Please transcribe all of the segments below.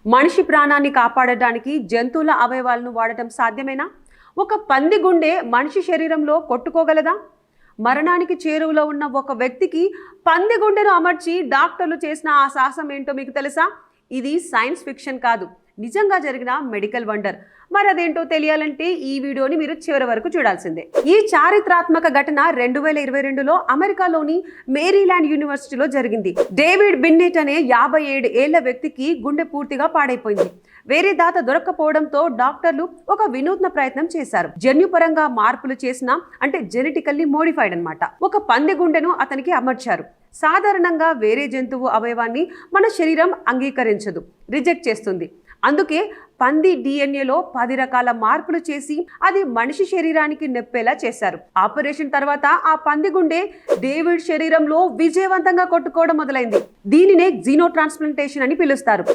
మనిషి ప్రాణాన్ని కాపాడడానికి జంతువుల అవయవాలను వాడటం సాధ్యమేనా? ఒక పంది గుండె మనిషి శరీరంలో కొట్టుకోగలదా? మరణానికి చేరువలో ఉన్న ఒక వ్యక్తికి పంది గుండెను అమర్చి డాక్టర్లు చేసిన ఆ సాహసం ఏంటో మీకు తెలుసా? ఇది సైన్స్ ఫిక్షన్ కాదు, నిజంగా జరిగిన మెడికల్ వండర్. మరి అదేంటో తెలియాలంటే ఈ వీడియోని మీరు చివరి వరకు చూడాల్సిందే. ఈ చారిత్రాత్మక ఘటన 2022లో అమెరికాలోని మేరీల్యాండ్ యూనివర్సిటీలో జరిగింది. డేవిడ్ బిన్నెట్ అనే 57 ఏళ్ల వ్యక్తికి గుండె పూర్తిగా పాడైపోయింది. వేరే దాత దొరక్కపోవడంతో డాక్టర్లు ఒక వినూత్న ప్రయత్నం చేశారు. జన్యుపరంగా మార్పులు చేసిన, అంటే జెనెటికల్లీ మోడిఫైడ్ అన్నమాట, ఒక పంది గుండెను అతనికి అమర్చారు. సాధారణంగా వేరే జంతువు అవయవాన్ని మన శరీరం అంగీకరించదు, రిజెక్ట్ చేస్తుంది. అందుకే పంది డిఎన్ఏలో 10 రకాల మార్పులు చేసి అది మనిషి శరీరానికి నెప్పేలా చేశారు. ఆపరేషన్ తర్వాత ఆ పంది గుండె డేవిడ్ శరీరంలో విజయవంతంగా కొట్టుకోవడం మొదలైంది. దీనినే జీనో ట్రాన్స్ప్లాంటేషన్ అని పిలుస్తారు.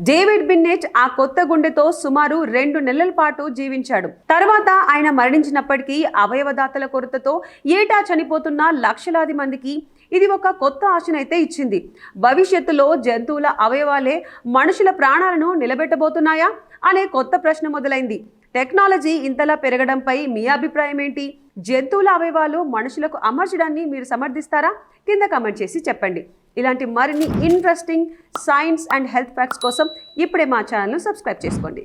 డేవిడ్ బిన్నెట్ ఆ కొత్త గుండెతో సుమారు 2 నెలల పాటు జీవించాడు. తర్వాత ఆయన మరణించినప్పటికీ అవయవదాతల కొరతతో ఏటా చనిపోతున్న లక్షలాది మందికి ఇది ఒక కొత్త ఆశనైతే ఇచ్చింది. భవిష్యత్తులో జంతువుల అవయవాలే మనుషుల ప్రాణాలను నిలబెట్టబోతున్నాయా అనే కొత్త ప్రశ్న మొదలైంది. టెక్నాలజీ ఇంతలా పెరగడంపై మీ అభిప్రాయం ఏంటి? జంతువుల అవయవాలు మనుషులకు అమర్చడాన్ని మీరు సమర్థిస్తారా? కింద కామెంట్ చేసి చెప్పండి. ఇలాంటి మరిన్ని interesting science and health facts కోసం ఇప్పుడే మా ఛానల్ను సబ్స్క్రైబ్ చేసుకోండి.